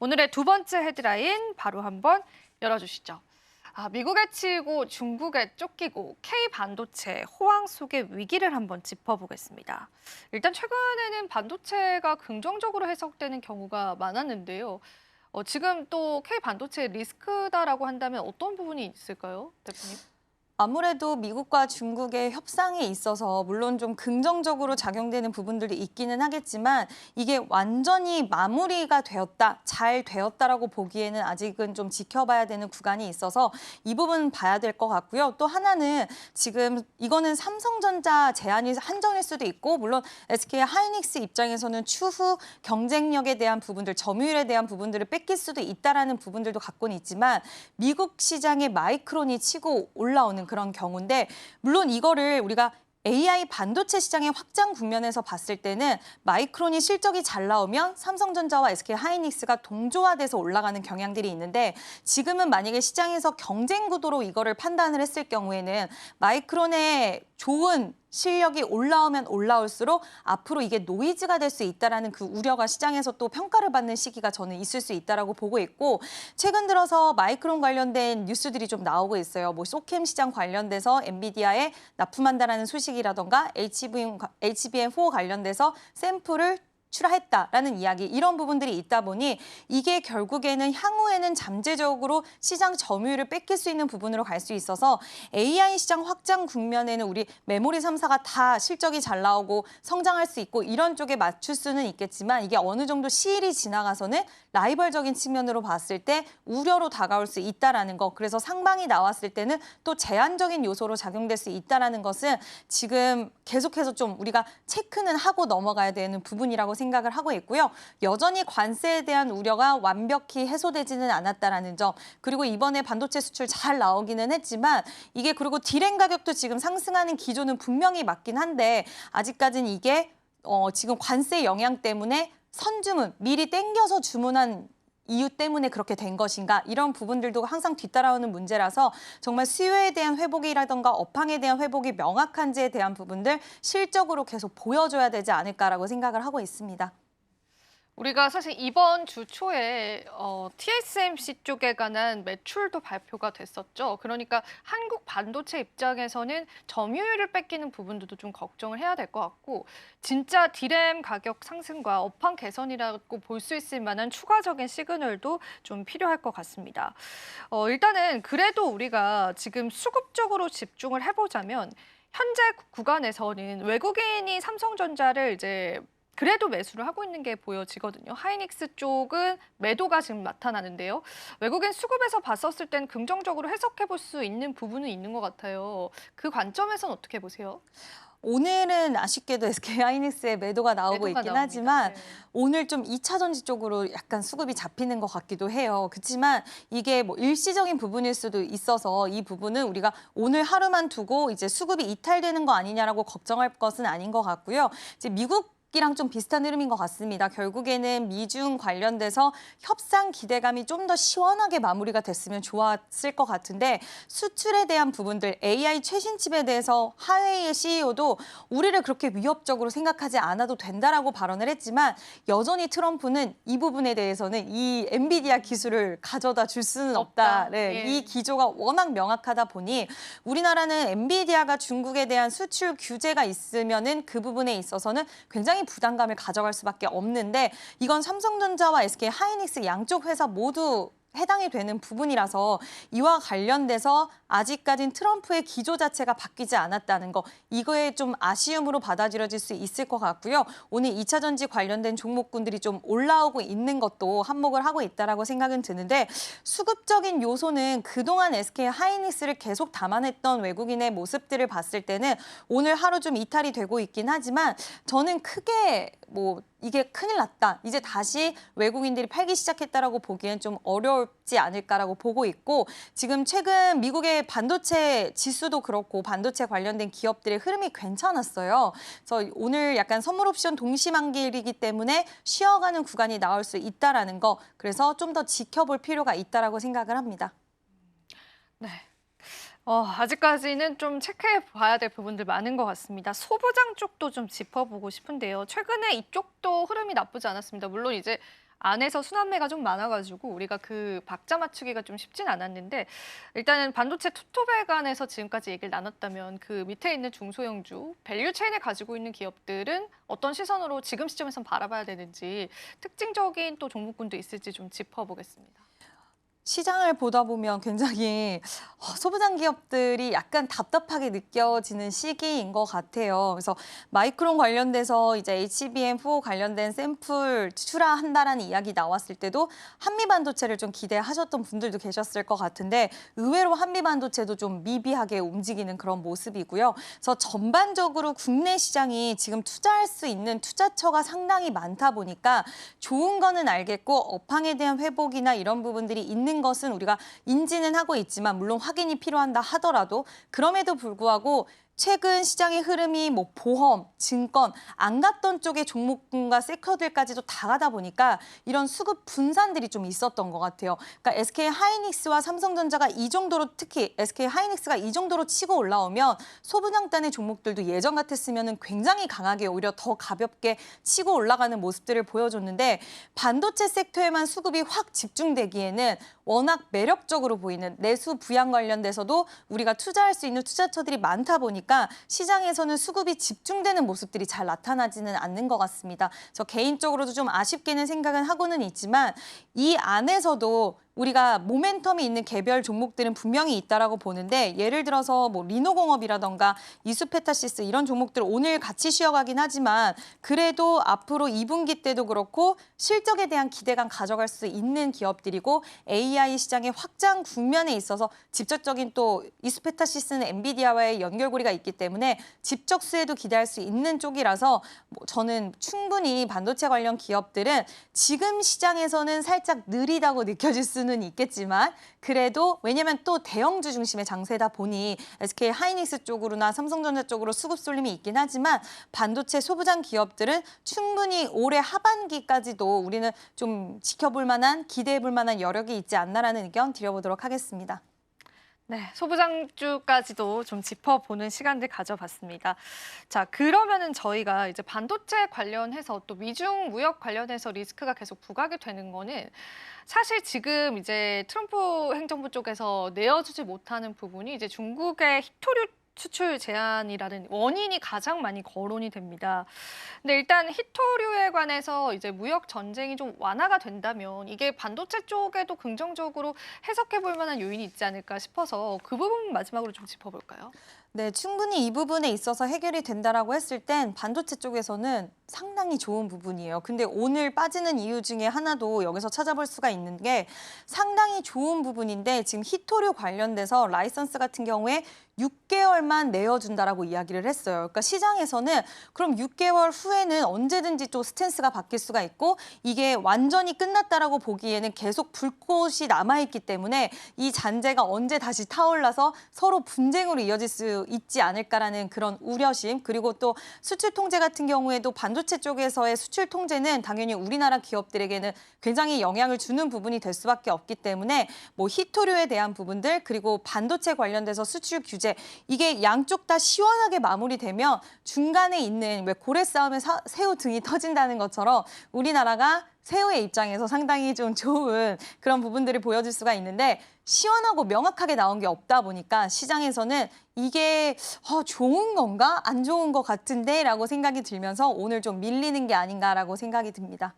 오늘의 두 번째 헤드라인 바로 한번 열어주시죠. 미국에 치이고 중국에 쫓기고 K 반도체 호황 속의 위기를 한번 짚어보겠습니다. 일단 최근에는 반도체가 긍정적으로 해석되는 경우가 많았는데요. 지금 또 K 반도체 리스크다라고 한다면 어떤 부분이 있을까요, 대표님? 아무래도 미국과 중국의 협상에 있어서 물론 좀 긍정적으로 작용되는 부분들이 있기는 하겠지만 이게 완전히 마무리가 되었다, 잘 되었다라고 보기에는 아직은 좀 지켜봐야 되는 구간이 있어서 이 부분 봐야 될 것 같고요. 또 하나는 지금 이거는 삼성전자 제한이 한정일 수도 있고 물론 SK 하이닉스 입장에서는 추후 경쟁력에 대한 부분들, 점유율에 대한 부분들을 뺏길 수도 있다라는 부분들도 갖고는 있지만 미국 시장에 마이크론이 치고 올라오는 그런 경우인데 물론 이거를 우리가 AI 반도체 시장의 확장 국면에서 봤을 때는 마이크론이 실적이 잘 나오면 삼성전자와 SK 하이닉스가 동조화돼서 올라가는 경향들이 있는데 지금은 만약에 시장에서 경쟁 구도로 이거를 판단을 했을 경우에는 마이크론의 좋은 실력이 올라오면 올라올수록 앞으로 이게 노이즈가 될 수 있다라는 그 우려가 시장에서 또 평가를 받는 시기가 저는 있을 수 있다라고 보고 있고 최근 들어서 마이크론 관련된 뉴스들이 좀 나오고 있어요. 뭐 소캠 시장 관련돼서 엔비디아에 납품한다라는 소식이라던가 HBM4 관련돼서 샘플을 출하했다라는 이야기 이런 부분들이 있다 보니 이게 결국에는 향후에는 잠재적으로 시장 점유율을 뺏길 수 있는 부분으로 갈 수 있어서 AI 시장 확장 국면에는 우리 메모리 3사가 다 실적이 잘 나오고 성장할 수 있고 이런 쪽에 맞출 수는 있겠지만 이게 어느 정도 시일이 지나가서는 라이벌적인 측면으로 봤을 때 우려로 다가올 수 있다라는 거. 그래서 상방이 나왔을 때는 또 제한적인 요소로 작용될 수 있다라는 것은 지금 계속해서 좀 우리가 체크는 하고 넘어가야 되는 부분이라고 생각을 하고 있고요. 여전히 관세에 대한 우려가 완벽히 해소되지는 않았다라는 점. 그리고 이번에 반도체 수출 잘 나오기는 했지만 이게 그리고 디램 가격도 지금 상승하는 기조는 분명히 맞긴 한데 아직까지는 이게 지금 관세 영향 때문에 선주문, 미리 땡겨서 주문한 이유 때문에 그렇게 된 것인가 이런 부분들도 항상 뒤따라오는 문제라서 정말 수요에 대한 회복이라던가 업황에 대한 회복이 명확한지에 대한 부분들 실적으로 계속 보여줘야 되지 않을까라고 생각을 하고 있습니다. 우리가 사실 이번 주 초에 TSMC 쪽에 관한 매출도 발표가 됐었죠. 그러니까 한국 반도체 입장에서는 점유율을 뺏기는 부분들도 좀 걱정을 해야 될 것 같고 진짜 디램 가격 상승과 업황 개선이라고 볼 수 있을 만한 추가적인 시그널도 좀 필요할 것 같습니다. 일단은 그래도 우리가 지금 수급적으로 집중을 해보자면 현재 구간에서는 외국인이 삼성전자를 이제 그래도 매수를 하고 있는 게 보여지거든요. 하이닉스 쪽은 매도가 지금 나타나는데요. 외국인 수급에서 봤었을 땐 긍정적으로 해석해 볼 수 있는 부분은 있는 것 같아요. 그 관점에서는 어떻게 보세요? 오늘은 아쉽게도 SK 하이닉스의 매도가 나오고 매도가 있긴 나옵니다. 하지만 네. 오늘 좀 2차 전지 쪽으로 약간 수급이 잡히는 것 같기도 해요. 그렇지만 이게 뭐 일시적인 부분일 수도 있어서 이 부분은 우리가 오늘 하루만 두고 이제 수급이 이탈되는 거 아니냐라고 걱정할 것은 아닌 것 같고요. 이제 미국이랑 좀 비슷한 흐름인 것 같습니다. 결국에는 미중 관련돼서 협상 기대감이 좀 더 시원하게 마무리가 됐으면 좋았을 것 같은데 수출에 대한 부분들, AI 최신 칩에 대해서 화웨이의 CEO도 우리를 그렇게 위협적으로 생각하지 않아도 된다라고 발언을 했지만 여전히 트럼프는 이 부분에 대해서는 이 엔비디아 기술을 가져다 줄 수는 없다. 없다. 네, 예. 이 기조가 워낙 명확하다 보니 우리나라는 엔비디아가 중국에 대한 수출 규제가 있으면은 그 부분에 있어서는 굉장히 부담감을 가져갈 수밖에 없는데 이건 삼성전자와 SK 하이닉스 양쪽 회사 모두 해당이 되는 부분이라서 이와 관련돼서 아직까진 트럼프의 기조 자체가 바뀌지 않았다는 거 이거에 좀 아쉬움으로 받아들여질 수 있을 것 같고요. 오늘 2차 전지 관련된 종목군들이 좀 올라오고 있는 것도 한몫을 하고 있다라고 생각은 드는데 수급적인 요소는 그동안 SK 하이닉스를 계속 담아냈던 외국인의 모습들을 봤을 때는 오늘 하루 좀 이탈이 되고 있긴 하지만 저는 크게 뭐 이게 큰일 났다. 이제 다시 외국인들이 팔기 시작했다라고 보기엔 좀 어렵지 않을까라고 보고 있고 지금 최근 미국의 반도체 지수도 그렇고 반도체 관련된 기업들의 흐름이 괜찮았어요. 그래서 오늘 약간 선물 옵션 동시만기이기 때문에 쉬어가는 구간이 나올 수 있다라는 거 그래서 좀 더 지켜볼 필요가 있다라고 생각을 합니다. 네. 아직까지는 좀 체크해 봐야 될 부분들 많은 것 같습니다. 소부장 쪽도 좀 짚어보고 싶은데요. 최근에 이쪽도 흐름이 나쁘지 않았습니다. 물론 이제 안에서 순환매가 좀 많아가지고 우리가 그 박자 맞추기가 좀 쉽진 않았는데 일단은 반도체 투톱에 관해서 지금까지 얘기를 나눴다면 그 밑에 있는 중소형주, 밸류 체인을 가지고 있는 기업들은 어떤 시선으로 지금 시점에선 바라봐야 되는지 특징적인 또 종목군도 있을지 좀 짚어보겠습니다. 시장을 보다 보면 굉장히 소부장 기업들이 약간 답답하게 느껴지는 시기인 것 같아요. 그래서 마이크론 관련돼서 이제 HBM4 관련된 샘플 출하한다라는 이야기 나왔을 때도 한미반도체를 좀 기대하셨던 분들도 계셨을 것 같은데 의외로 한미반도체도 좀 미비하게 움직이는 그런 모습이고요. 그래서 전반적으로 국내 시장이 지금 투자할 수 있는 투자처가 상당히 많다 보니까 좋은 거는 알겠고 업황에 대한 회복이나 이런 부분들이 있는 것은 우리가 인지는 하고 있지만 물론 확인이 필요한다 하더라도 그럼에도 불구하고 최근 시장의 흐름이 뭐 보험, 증권, 안 갔던 쪽의 종목군과 섹터들까지도 다 가다 보니까 이런 수급 분산들이 좀 있었던 것 같아요. 그러니까 SK 하이닉스와 삼성전자가 이 정도로 특히 SK 하이닉스가 이 정도로 치고 올라오면 소분양단의 종목들도 예전 같았으면 굉장히 강하게 오히려 더 가볍게 치고 올라가는 모습들을 보여줬는데 반도체 섹터에만 수급이 확 집중되기에는 워낙 매력적으로 보이는 내수 부양 관련돼서도 우리가 투자할 수 있는 투자처들이 많다 보니까 시장에서는 수급이 집중되는 모습들이 잘 나타나지는 않는 것 같습니다. 저 개인적으로도 좀 아쉽게는 생각은 하고는 있지만 이 안에서도 우리가 모멘텀이 있는 개별 종목들은 분명히 있다라고 보는데 예를 들어서 뭐 리노공업이라던가 이수페타시스 이런 종목들 오늘 같이 쉬어가긴 하지만 그래도 앞으로 2분기 때도 그렇고 실적에 대한 기대감 가져갈 수 있는 기업들이고 AI 시장의 확장 국면에 있어서 직접적인 또 이수페타시스는 엔비디아와의 연결고리가 있기 때문에 집적 수혜도 기대할 수 있는 쪽이라서 저는 충분히 반도체 관련 기업들은 지금 시장에서는 살짝 느리다고 느껴질 수는 있겠지만 그래도 왜냐면 또 대형주 중심의 장세다 보니 SK 하이닉스 쪽으로나 삼성전자 쪽으로 수급 쏠림이 있긴 하지만 반도체 소부장 기업들은 충분히 올해 하반기까지도 우리는 좀 지켜볼 만한 기대해 볼 만한 여력이 있지 않나라는 의견 드려보도록 하겠습니다. 네, 소부장주까지도 좀 짚어보는 시간들 가져봤습니다. 자, 그러면은 저희가 이제 반도체 관련해서 또 미중 무역 관련해서 리스크가 계속 부각이 되는 거는 사실 지금 이제 트럼프 행정부 쪽에서 내어주지 못하는 부분이 이제 중국의 히토류 수출 제한이라는 원인이 가장 많이 거론이 됩니다. 근데 일단 히토류에 관해서 이제 무역 전쟁이 좀 완화가 된다면 이게 반도체 쪽에도 긍정적으로 해석해 볼 만한 요인이 있지 않을까 싶어서 그 부분 마지막으로 좀 짚어볼까요? 네, 충분히 이 부분에 있어서 해결이 된다라고 했을 땐 반도체 쪽에서는 상당히 좋은 부분이에요. 근데 오늘 빠지는 이유 중에 하나도 여기서 찾아볼 수가 있는 게 상당히 좋은 부분인데 지금 히토류 관련돼서 라이선스 같은 경우에 6개월만 내어준다라고 이야기를 했어요. 그러니까 시장에서는 그럼 6개월 후에는 언제든지 또 스탠스가 바뀔 수가 있고 이게 완전히 끝났다라고 보기에는 계속 불꽃이 남아있기 때문에 이 잔재가 언제 다시 타올라서 서로 분쟁으로 이어질 수 있지 않을까라는 그런 우려심 그리고 또 수출 통제 같은 경우에도 반도체 쪽에서의 수출 통제는 당연히 우리나라 기업들에게는 굉장히 영향을 주는 부분이 될 수밖에 없기 때문에 뭐 히토류에 대한 부분들 그리고 반도체 관련돼서 수출 규제 이게 양쪽 다 시원하게 마무리되면 중간에 있는 왜 고래 싸움에 새우 등이 터진다는 것처럼 우리나라가 새우의 입장에서 상당히 좀 좋은 그런 부분들을 보여줄 수가 있는데 시원하고 명확하게 나온 게 없다 보니까 시장에서는 이게 좋은 건가? 안 좋은 것 같은데? 라고 생각이 들면서 오늘 좀 밀리는 게 아닌가라고 생각이 듭니다.